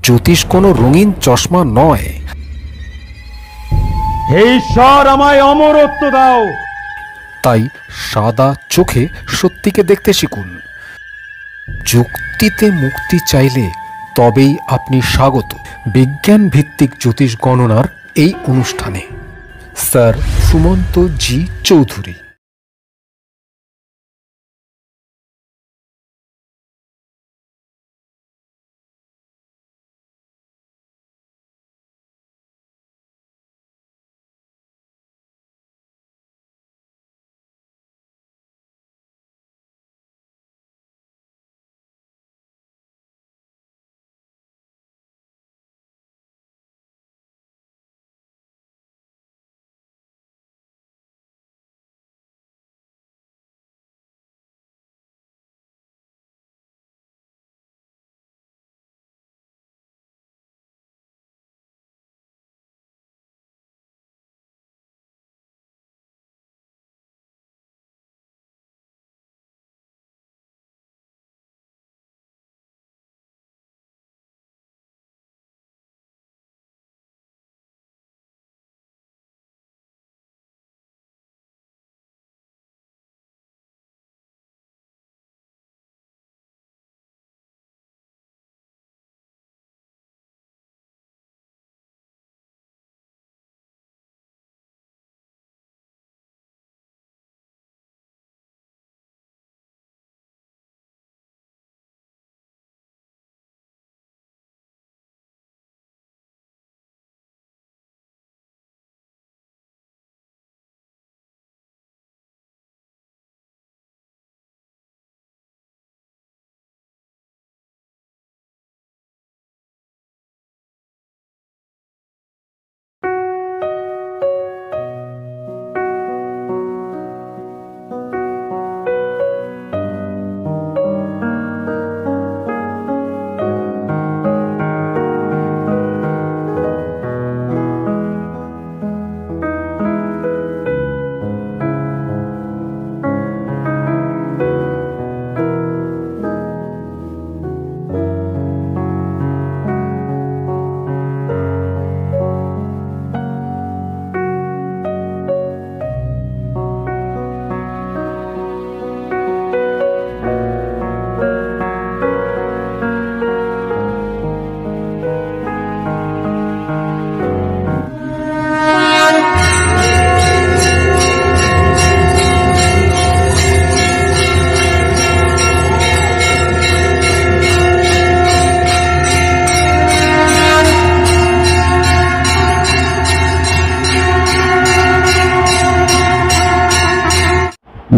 জ্যোতিষ কোনো রঙিন চশমা নয়। হে ঈশ্বর, আমায় অমরত্ব দাও। তাই সাদা চোখে সত্যিকে দেখতে শিখুন। যুক্তিতে মুক্তি চাইলে তবেই আপনি স্বাগত বিজ্ঞান ভিত্তিক জ্যোতিষ গণনার এই অনুষ্ঠানে। স্যার সুমন্ত জি চৌধুরী।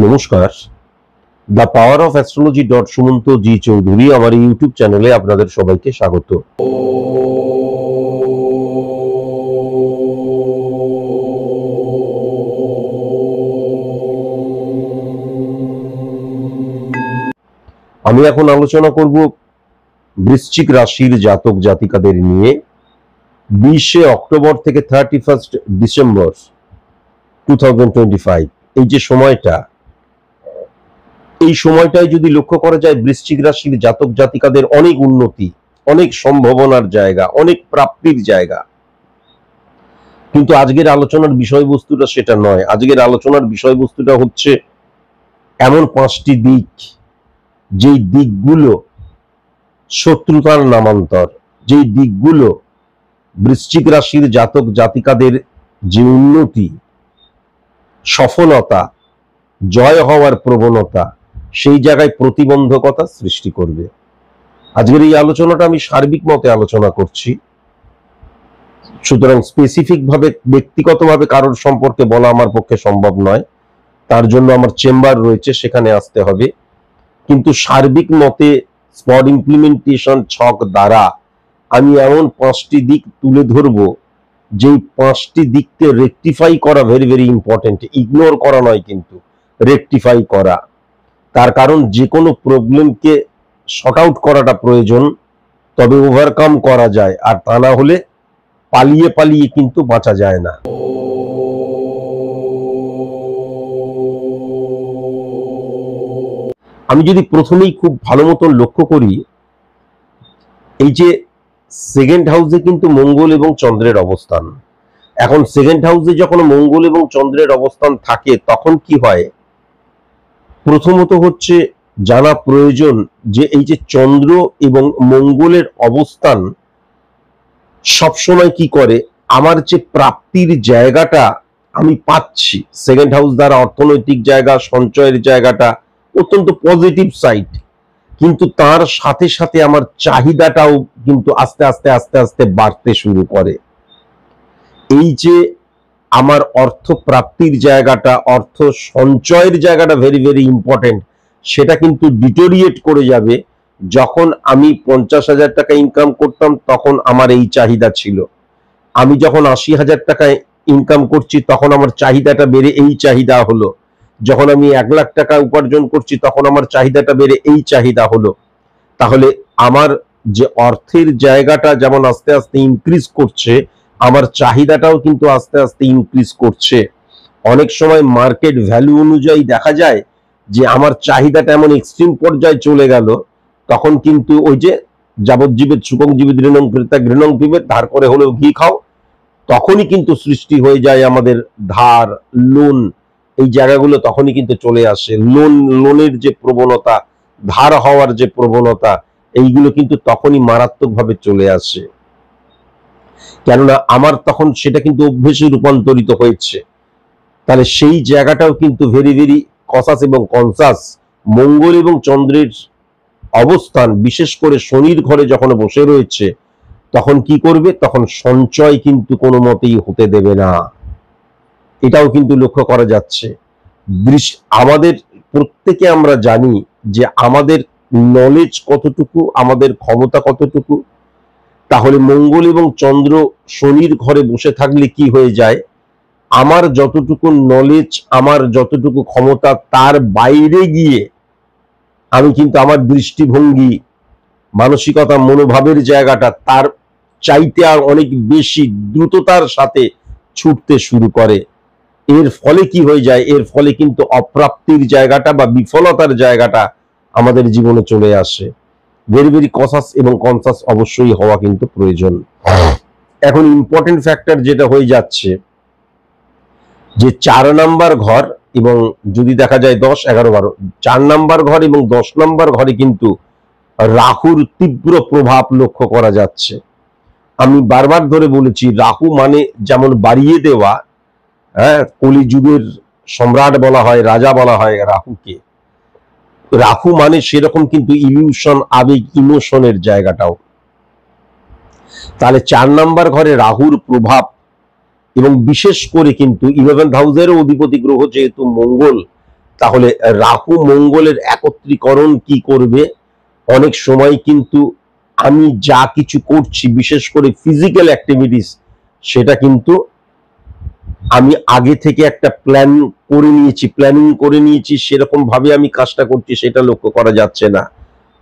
নমস্কার, the power of astrology Sumanta ji Chowdhury আমার ইউটিউব চ্যানেলে আপনাদের সবাইকে স্বাগত। আমি এখন আলোচনা করব বৃশ্চিক রাশির জাতক জাতিকাদের নিয়ে 20শে অক্টোবর থেকে 31 ডিসেম্বর 2025 এই যে সময়টা, এই সময়টায় যদি লক্ষ্য করা যায় বৃশ্চিক রাশির জাতক জাতিকাদের অনেক উন্নতি, অনেক সম্ভাবনার জায়গা, অনেক প্রাপ্তির জায়গা। কিন্তু আজকের আলোচনার বিষয়বস্তুটা সেটা নয়। আজকের আলোচনার বিষয়বস্তুটা হচ্ছে এমন 5টি দিক, যেই দিকগুলো শত্রুতার নামান্তর, যেই দিকগুলো বৃশ্চিক রাশির জাতক জাতিকাদের যে উন্নতি, সফলতা, জয় হওয়ার প্রবণতা, সেই জায়গায় প্রতিবন্ধকতা সৃষ্টি করবে। আজকের এই আলোচনাটা আমি সার্বিক মতে আলোচনা করছি, সুতরাং স্পেসিফিক ভাবে ব্যক্তিগতভাবে কারোর সম্পর্কে বলা আমার পক্ষে সম্ভব নয়। তার জন্য আমার চেম্বার রয়েছে, সেখানে আসতে হবে। কিন্তু সার্বিক মতে স্পট ইমপ্লিমেন্টেশন ছক দ্বারা আমি এমন 5টি দিক তুলে ধরবো, যেই 5টি দিককে রেকটিফাই করা ভেরি ভেরি ইম্পর্টেন্ট। ইগনোর করা নয়, কিন্তু রেকটিফাই করা। তার কারণ যে কোনো প্রবলেমকে শর্ট আউট করাটা প্রয়োজন, তবে ওভারকাম করা যায়। আর তা না হলে পালিয়ে পালিয়ে কিন্তু বাঁচা যায় না। আমি যদি প্রথমেই খুব ভালো মতন লক্ষ্য করি, এই যে সেকেন্ড হাউসে কিন্তু মঙ্গল এবং চন্দ্রের অবস্থান। এখন সেকেন্ড হাউসে যখন মঙ্গল এবং চন্দ্রের অবস্থান থাকে তখন কি হয়, প্রথমত হচ্ছে জানা প্রয়োজন যে এই যে চন্দ্র এবং মঙ্গলের অবস্থান সবসময় কি করে, আমার যে প্রাপ্তির জায়গাটা আমি পাচ্ছি সেকেন্ড হাউস দ্বারা, অর্থনৈতিক জায়গা, সঞ্চয়ের জায়গাটা অত্যন্ত পজিটিভ সাইড, কিন্তু তার সাথে সাথে আমার চাহিদাটাও কিন্তু আস্তে আস্তে আস্তে আস্তে বাড়তে শুরু করে। এই যে আমার অর্থ প্রাপ্তির জায়গাটা, অর্থ সঞ্চয়ের জায়গাটা ভেরি ভেরি ইম্পর্টেন্ট, সেটা কিন্তু ডিটোরিয়েট করে যাবে। যখন আমি 50,000 টাকা ইনকাম করতাম তখন আমার এই চাহিদা ছিল, আমি যখন 80,000 টাকায় ইনকাম করছি তখন আমার চাহিদাটা বেড়ে এই চাহিদা হলো, যখন আমি 1 লাখ টাকা উপার্জন করছি তখন আমার চাহিদাটা বেড়ে এই চাহিদা হলো। তাহলে আমার যে অর্থের জায়গাটা যেমন আস্তে আস্তে ইনক্রিজ করছে, আমার চাহিদাটাও কিন্তু আস্তে আস্তে ইনক্রিজ করছে। অনেক সময় মার্কেট ভ্যালু অনুযায়ী দেখা যায় যে আমার চাহিদাটা এমন এক্সট্রিম পর্যায়ে চলে গেল, তখন কিন্তু ওই যে যাবজ্জীবের সুখং জীবিত ঋণং ক্রেতা গৃণং পিবেত, ধার করে হলেও ঘি খাও, তখনই কিন্তু সৃষ্টি হয়ে যায় আমাদের ধার, লোন, এই জায়গাগুলো তখনই কিন্তু চলে আসে। লোনের যে প্রবণতা, ধার হওয়ার যে প্রবণতা, এইগুলো কিন্তু তখনই মারাত্মকভাবে চলে আসে, কেননা আমার তখন সেটা কিন্তু অভ্যেসে রূপান্তরিত হয়েছে। তাহলে সেই জায়গাটাও কিন্তু ভেরি ভেরি কসাস এবং কনসাস। মঙ্গল এবং চন্দ্রের অবস্থান বিশেষ করে শনির ঘরে যখন বসে রয়েছে তখন কি করবে, তখন সঞ্চয় কিন্তু কোনো মতেই হতে দেবে না, এটাও কিন্তু লক্ষ্য করা যাচ্ছে। আমাদের প্রত্যেকে আমরা জানি যে আমাদের নলেজ কতটুকু, আমাদের ক্ষমতা কতটুকু। তাহলে মঙ্গল এবং চন্দ্র শনির ঘরে বসে থাকলে কি হয়ে যায়, আমার যতটুকু নলেজ, আমার যতটুকু ক্ষমতা, তার বাইরে গিয়ে আমি কিন্তু আমার দৃষ্টিভঙ্গি, মানসিকতা, মনোভাবের জায়গাটা তার চাইতে আর অনেক বেশি দ্রুততার সাথে ছুটতে শুরু করে। এর ফলে কি হয়ে যায়, এর ফলে কিন্তু অপ্রাপ্তির জায়গাটা বা বিফলতার জায়গাটা আমাদের জীবনে চলে আসে। ভেরি ভেরি কসাস এবং কনসাস অবশ্যই হওয়া কিন্তু প্রয়োজন। এখন ইম্পর্টেন্ট ফ্যাক্টর যেটা হয়ে যাচ্ছে যে 4 নাম্বার ঘর এবং যদি দেখা যায় 10, 11, 12, 4 নাম্বার ঘর এবং 10 নাম্বার ঘরে কিন্তু রাহুর তীব্র প্রভাব লক্ষ্য করা যাচ্ছে। আমি বারবার ধরে বলেছি, রাহু মানে যেমন বাড়িয়ে দেওয়া, হ্যাঁ, কলিযুগের সম্রাট বলা হয়, রাজা বলা হয় রাহুকে, রাহু মানে সেরকম কিন্তু ইলিউশন, আবেগ, ইমোশনের জায়গাটাও। তাহলে 4 নাম্বার ঘরে রাহুর প্রভাব এবং বিশেষ করে কিন্তু 11th হাউসের অধিপতি গ্রহ যেহেতু মঙ্গল, তাহলে রাহু মঙ্গলের একত্রীকরণ কি করবে, অনেক সময় কিন্তু আমি যা কিছু করছি বিশেষ করে ফিজিক্যাল অ্যাক্টিভিটিস, সেটা কিন্তু আমি আগে থেকে একটা প্ল্যানিং করে নিয়েছি, সেরকম ভাবে আমি কাজটা করছি সেটা লক্ষ্য করা যাচ্ছে না।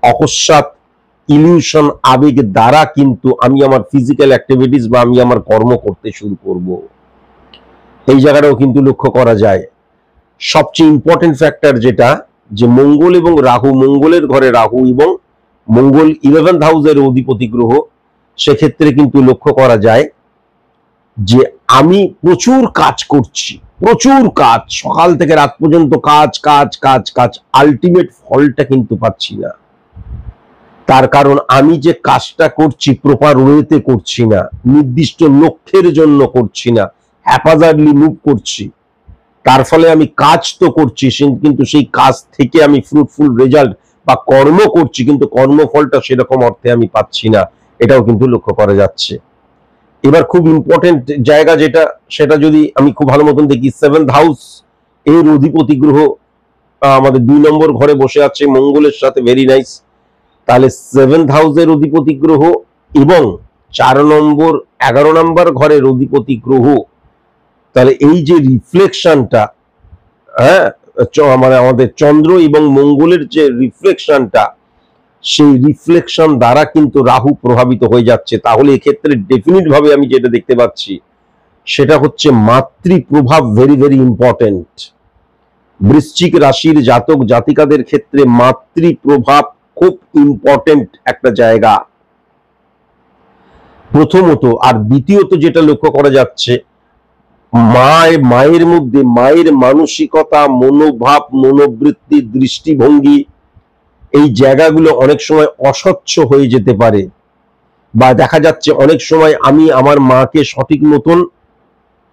অকস্মাৎ ইলিউশন, আবেগ দ্বারা কিন্তু আমি আমার ফিজিক্যাল অ্যাক্টিভিটিস বা আমি আমার কর্ম করতে শুরু করব, এই জায়গাটাও কিন্তু লক্ষ্য করা যায়। সবচেয়ে ইম্পর্টেন্ট ফ্যাক্টর যেটা, যে মঙ্গল এবং রাহু, মঙ্গলের ঘরে রাহু এবং মঙ্গল 11th হাউসের অধিপতি গ্রহ, সেক্ষেত্রে কিন্তু লক্ষ্য করা যায় যে আমি প্রচুর কাজ করছি, প্রচুর কাজ, সকাল থেকে রাত পর্যন্ত কাজ কাজ কাজ কাজ, আলটিমেট ফলটা কিন্তু পাচ্ছি না। তার কারণ আমি যে কাজটা করছি প্রপার ওয়েতে করছি না, নির্দিষ্ট লক্ষ্যের জন্য করছি না, হ্যাপাজার্ডলি মুভ করছি। তার ফলে আমি কাজ তো করছি কিন্তু সেই কাজ থেকে আমি ফ্রুটফুল রেজাল্ট বা কর্ম করছি, কিন্তু কর্মফলটা সেরকম অর্থে আমি পাচ্ছি না, এটাও কিন্তু লক্ষ্য করা যাচ্ছে। এবার খুব ইম্পর্টেন্ট জায়গা যেটা, সেটা যদি আমি খুব ভালো মতন দেখি, 7th হাউস এর অধিপতি গ্রহ আমাদের 2 নম্বর ঘরে বসে আছে মঙ্গলের সাথে, ভেরি নাইস। তাহলে 7th হাউসের অধিপতি গ্রহ এবং 4 নম্বর 11 নম্বর ঘরের অধিপতি গ্রহ, তাহলে এই যে রিফ্লেকশনটা, হ্যাঁ, মানে আমাদের চন্দ্র এবং মঙ্গলের যে রিফ্লেকশনটা, সেই রিফ্লেকশন দ্বারা কিন্তু রাহু প্রভাবিত হয়ে যাচ্ছে। তাহলে এক্ষেত্রে ডেফিনিট ভাবে আমি যেটা দেখতে পাচ্ছি সেটা হচ্ছে মাতৃ প্রভাব ভেরি ভেরি ইম্পর্টেন্ট। বৃশ্চিক রাশির জাতক জাতিকাদের ক্ষেত্রে মাতৃ প্রভাব খুব ইম্পর্টেন্ট একটা জায়গা। প্রথমত। আর দ্বিতীয়ত যেটা লক্ষ্য করা যাচ্ছে, মায়ের মধ্যে মায়ের মানসিকতা, মনোভাব, মনোবৃত্তি, দৃষ্টিভঙ্গি, এই জায়গাগুলো অনেক সময় অস্বচ্ছ হয়ে যেতে পারে। বা দেখা যাচ্ছে অনেক সময় আমি আমার মাকে সঠিক মতন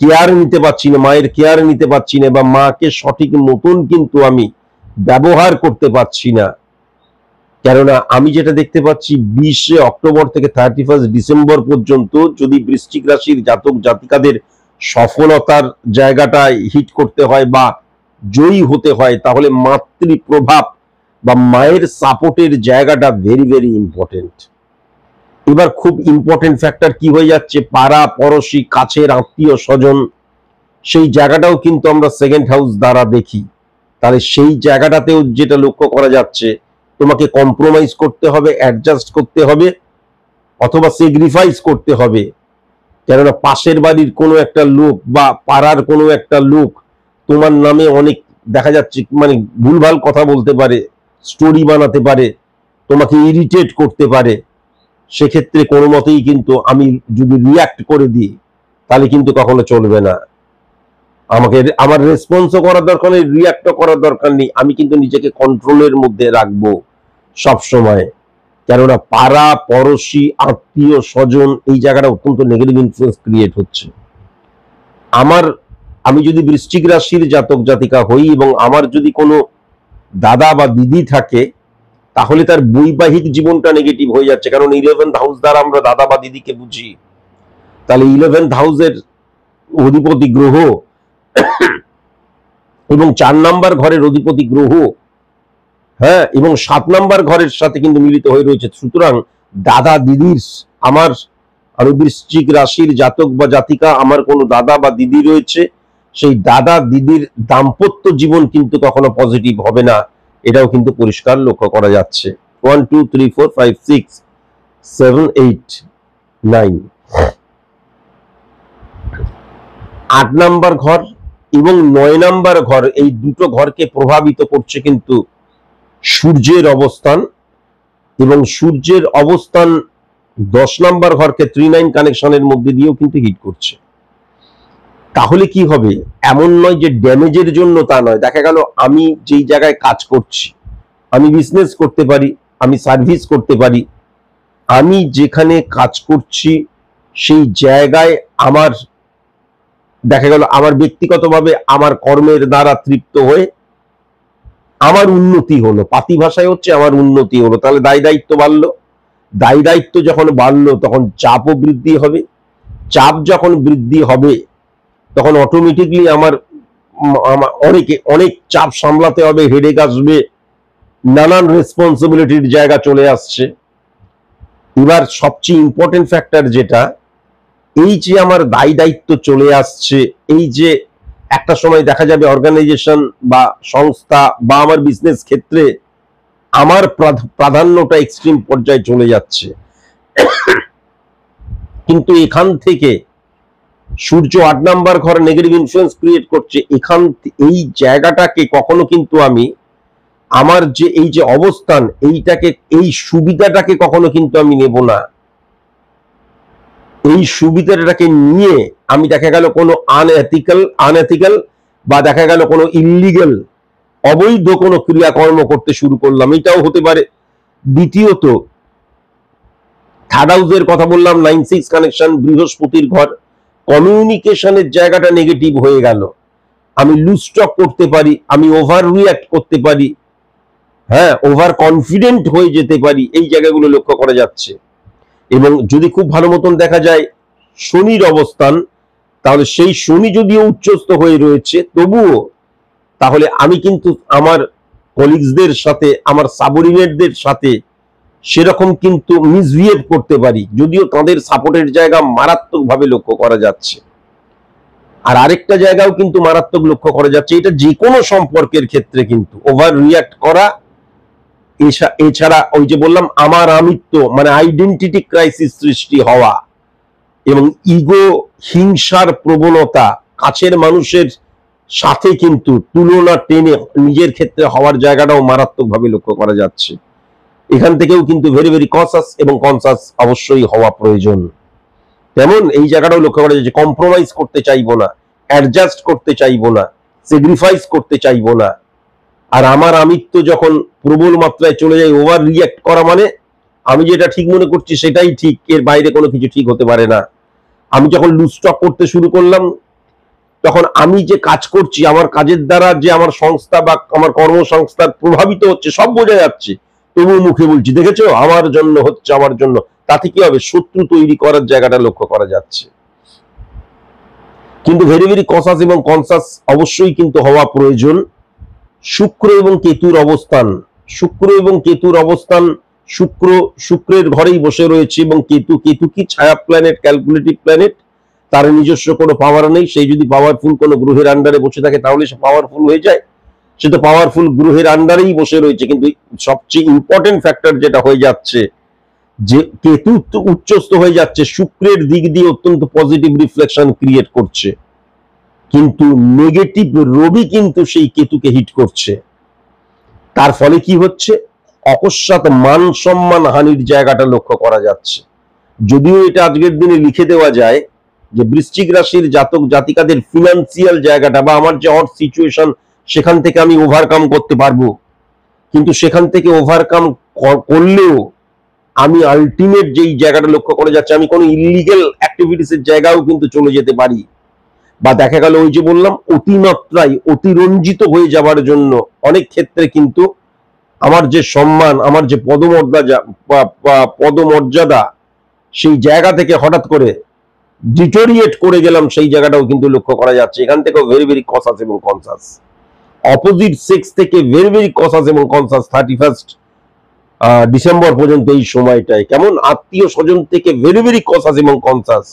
কেয়ার নিতে পারছি না, মায়ের কেয়ার নিতে পারছি না, বা মাকে সঠিক মতন কিন্তু আমি ব্যবহার করতে পারছি না। কেননা আমি যেটা দেখতে পাচ্ছি, 20 অক্টোবর থেকে 31 ডিসেম্বর পর্যন্ত যদি বৃশ্চিক রাশির জাতক জাতিকাদের সফলতার জায়গাটা হিট করতে হয় বা জয়ী হতে হয়, তাহলে মাতৃপ্রভাব বা মায়ের সাপোর্টের জায়গাটা ভেরি ভেরি ইম্পর্টেন্ট। এবার খুব ইম্পর্টেন্ট ফ্যাক্টর কি হয়ে যাচ্ছে, পাড়া পড়শি, কাছের আত্মীয় স্বজন, সেই জায়গাটাও কিন্তু আমরা সেকেন্ড হাউস দ্বারা দেখি। তাহলে সেই জায়গাটাতেও যেটা লক্ষ্য করা যাচ্ছে, তোমাকে কম্প্রোমাইজ করতে হবে, অ্যাডজাস্ট করতে হবে, অথবা স্যাক্রিফাইস করতে হবে। কেননা পাশের বাড়ির কোনো একটা লোক বা পাড়ার কোনো একটা লোক তোমার নামে অনেক দেখা যাচ্ছে মানে ভুলভাল কথা বলতে পারে, স্টোরি বানাতে পারে, তোমাকে ইরিটেট করতে পারে। সেক্ষেত্রে কোনো মতেই কিন্তু আমি যদি রিয়াক্ট করে দিই, তাহলে কিন্তু কখনো চলবে না। আমাকে আমার রেসপন্সও করার দরকার নেই, রিয়াক্টও করার দরকার নেই। আমি কিন্তু নিজেকে কন্ট্রোলের মধ্যে রাখবো সব সময়। কেননা পাড়া পড়শি, আত্মীয় স্বজন, এই জায়গাটা অত্যন্ত নেগেটিভ ইনফ্লুয়েন্স ক্রিয়েট হচ্ছে। আমি যদি বৃশ্চিক রাশির জাতক জাতিকা হই এবং আমার যদি কোনো দাদা বা দিদি থাকে, তাহলে তার বৈবাহিক জীবনটা নেগেটিভ হয়ে যাচ্ছে। কারণ 11th হাউস দ্বারা আমরা দাদা বা দিদিকে বুঝি। তাহলে 11th হাউসের অধিপতি গ্রহ এবং 4 নাম্বার ঘরের অধিপতি গ্রহ, হ্যাঁ, এবং 7 নাম্বার ঘরের সাথে কিন্তু মিলিত হয়ে রয়েছে। সুতরাং দাদা দিদির, আমি বৃশ্চিক রাশির জাতক বা জাতিকা, আমার কোনো দাদা বা দিদি রয়েছে, সেই দাদা দিদির দাম্পত্য জীবন কিন্তু কখনো পজিটিভ হবে না। এটাও কিন্তু পরিষ্কার লক্ষ্য করা যাচ্ছে। 1 2 3 4 5 6 7 8 9 8 নাম্বার ঘর এবং 9 নাম্বার ঘর, এই দুটো ঘরকে প্রভাবিত করছে কিন্তু সূর্যের অবস্থান। এবং সূর্যের অবস্থান 10 নাম্বার ঘরকে 3-9 কানেকশনের মধ্যে দিয়েও কিন্তু হিট করছে। তাহলে কি হবে, এমন নয় যে ড্যামেজের জন্য, তা নয়। দেখা গেল আমি যেই জায়গায় কাজ করছি, আমি বিজনেস করতে পারি, আমি সার্ভিস করতে পারি, আমি যেখানে কাজ করছি সেই জায়গায় আমার দেখা গেল আমার ব্যক্তিগতভাবে আমার কর্মের দ্বারা তৃপ্ত হয়ে আমার উন্নতি হলো, পাতি ভাষায় হচ্ছে আমার উন্নতি হলো। তাহলে দায় দায়িত্ব বাড়লো, দায় দায়িত্ব যখন বাড়লো তখন চাপও বৃদ্ধি হবে। চাপ যখন বৃদ্ধি হবে তখন অটোমেটিকলি আমার অনেক চাপ সামলাতে হবে, হেডেক আসবে, নানান রেসপন্সিবিলিটির জায়গা চলে আসছে। এবার সবচেয়ে ইম্পর্টেন্ট ফ্যাক্টর যেটা, এই যে আমার দায় দায়িত্ব চলে আসছে, এই যে একটা সময় দেখা যাবে অর্গানাইজেশন বা সংস্থা বা আমার বিজনেস ক্ষেত্রে আমার প্রাধান্যটা এক্সট্রিম পর্যায়ে চলে যাচ্ছে। কিন্তু এখান থেকে সূর্য 8 নাম্বার ঘরে নেগেটিভ ইনফ্লুয়েন্স ক্রিয়েট করছে। এই জায়গাটাকে কখনো কিন্তু আমি আমার যে এই যে অবস্থান, এই সুবিধাটাকে কখনো কিন্তু আমি নেব না। এই সুবিধাটাকে নিয়ে আমি দেখা গেল কোনো আনএথিক্যাল বা দেখা গেল কোনো ইললিগ্যাল, অবৈধ কোনো ক্রিয়াকর্ম করতে শুরু করলাম, এটাও হতে পারে। দ্বিতীয়ত, 3rd হাউসের কথা বললাম, 9-6 কানেকশন, বৃহস্পতির ঘর, কমিউনিকেশনের জায়গাটা নেগেটিভ হয়ে গেল। আমি লুজ টক করতে পারি, আমি ওভার রিঅ্যাক্ট করতে পারি, হ্যাঁ, ওভার কনফিডেন্ট হয়ে যেতে পারি, এই জায়গাগুলো লক্ষ্য করা যাচ্ছে। এবং যদি খুব ভালো মতন দেখা যায় শনির অবস্থান, তাহলে সেই শনি যদিও উচ্চস্থ হয়ে রয়েছে, তবুও তাহলে আমি কিন্তু আমার কলিগসদের সাথে, আমার সাবঅর্ডিনেটদের সাথে সেরকম কিন্তু মিসবিহেভ করতে পারি, যদিও তাদের সাপোর্টের জায়গা মারাত্মকভাবে লক্ষ্য করা যাচ্ছে। আর আরেকটা জায়গাও কিন্তু মারাত্মক লক্ষ্য করা যাচ্ছে, এটা যে কোনো সম্পর্কের ক্ষেত্রে কিন্তু ওভার রিঅ্যাক্ট করা, এছাড়া ওই যে বললাম আমার আমিত্ব মানে আইডেন্টিটি ক্রাইসিস সৃষ্টি হওয়া, এবং ইগো, হিংসার প্রবণতা, কাছের মানুষের সাথে কিন্তু তুলনা টেনে নিজের ক্ষেত্রে হওয়ার জায়গাটাও মারাত্মকভাবে লক্ষ্য করা যাচ্ছে। এখান থেকেও কিন্তু ভেরি ভেরি কনসাস এবং কনসাস অবশ্যই হওয়া প্রয়োজন। তেমন এই জায়গাটাও লক্ষ্য করা যাচ্ছে, কম্প্রোমাইজ করতে চাইবো না, অ্যাডজাস্ট করতে চাইবো না, স্যাক্রিফাইস করতে চাইবো না। আর আমার আমিত্ব যখন প্রবল মাত্রায় চলে যায়, ওভার রিঅ্যাক্ট করা মানে আমি যেটা ঠিক মনে করছি সেটাই ঠিক, এর বাইরে কোনো কিছু ঠিক হতে পারে না। আমি যখন লুজ স্টক করতে শুরু করলাম, তখন আমি যে কাজ করছি, আমার কাজের দ্বারা যে আমার সংস্থা বা আমার কর্মসংস্থার প্রভাবিত হচ্ছে সব বোঝা যাচ্ছে, তবুও মুখে বলছি দেখেছো আমার জন্য হচ্ছে, আমার জন্য। তাতে কি হবে, শত্রু তৈরি করার জায়গাটা লক্ষ্য করা যাচ্ছে। কিন্তু ভেরি ভেরি কনসাস এবং কনসাস অবশ্যই কিন্তু হওয়া প্রয়োজন। শুক্র এবং কেতুর অবস্থান, শুক্র এবং কেতুর অবস্থান, শুক্রের ঘরেই বসে রয়েছে এবং কেতু কি ছায়া প্ল্যানেট, ক্যালকুলেটিভ প্ল্যানেট, তার নিজস্ব কোনো পাওয়ার নেই। সেই যদি পাওয়ারফুল কোনো গ্রহের আন্ডারে বসে থাকে তাহলে সে পাওয়ারফুল হয়ে যায়, সে তো পাওয়ারফুল গ্রহের আন্ডারেই বসে রয়েছে। কিন্তু সবচেয়ে ইম্পর্টেন্ট ফ্যাক্টর যেটা হয়ে যাচ্ছে, যে কেতু উচ্চস্থ হয়ে যাচ্ছে, শুক্রের দিক দিয়ে অত্যন্ত পজিটিভ রিফ্লেকশন ক্রিয়েট করছে, কিন্তু নেগেটিভ রবি কিন্তু সেই কেতুকে হিট করছে। তার ফলে কি হচ্ছে, অকস্মাৎ মান সম্মান হানির জায়গাটা লক্ষ্য করা যাচ্ছে। যদিও এটা আজকের দিনে লিখে দেওয়া যায় যে বৃশ্চিক রাশির জাতক জাতিকাদের ফিনান্সিয়াল জায়গাটা বা আমার যে অড সিচুয়েশন, সেখান থেকে আমি ওভারকাম করতে পারবো, কিন্তু সেখান থেকে ওভারকাম করলেও আমি আলটিমেট যেই জায়গাটা লক্ষ্য করা যাচ্ছে, আমি কোনো ইলিগাল অ্যাক্টিভিটিসের জায়গাও কিন্তু চলে যেতে পারি। বা দেখা গেল ওই যে বললাম, অতিমাত্রায় অতিরঞ্জিত হয়ে যাওয়ার জন্য অনেক ক্ষেত্রে কিন্তু আমার যে সম্মান, আমার যে পদমর্যাদা সেই জায়গা থেকে হঠাৎ করে ডিটোরিয়েট করে গেলাম, সেই জায়গাটাও কিন্তু লক্ষ্য করা যাচ্ছে। এখান থেকেও ভেরি ভেরি কনসাস এবং কনসাস। অপোজিট সেক্স থেকে ভেরি ভেরি কনসাস এবং কনসাস 31 ডিসেম্বর পর্যন্ত এই সময়টায়। কেমন আত্মীয় স্বজন থেকে ভেরি ভেরি কনসাস এবং কনসাস।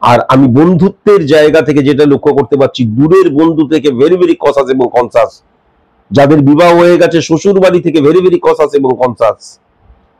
আর আমি বন্ধুত্বের জায়গা থেকে যেটা লক্ষ্য করতে পারছি, দূরের বন্ধু থেকে ভেরি ভেরি কনসাস এবং কনসাস। যাদের বিবাহ হয়ে গেছে শ্বশুর বাড়ি থেকে ভেরি ভেরি কনসাস এবং কনসাস।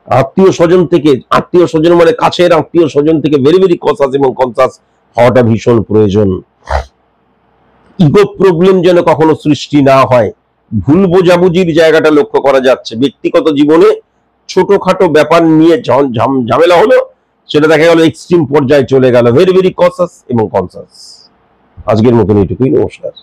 আত্মীয় স্বজন থেকে, আত্মীয় স্বজন মানে কাছের আত্মীয় স্বজন থেকে ভেরি ভেরি কনসাস এবং কনসাস হওয়াটা ভীষণ প্রয়োজন। ইগো প্রবলেম যেন কখনো সৃষ্টি না হয়, ভুল বোঝাবুঝির জায়গাটা লক্ষ্য করা যাচ্ছে। ব্যক্তিগত জীবনে ছোটখাটো ব্যাপার নিয়ে ঝামেলা হলো, সেটা দেখা গেল এক্সট্রিম পর্যায়ে চলে গেল। ভেরি ভেরি কনসাস এবং কনসাস। আজকের মতন এইটুকুই, নমস্কার।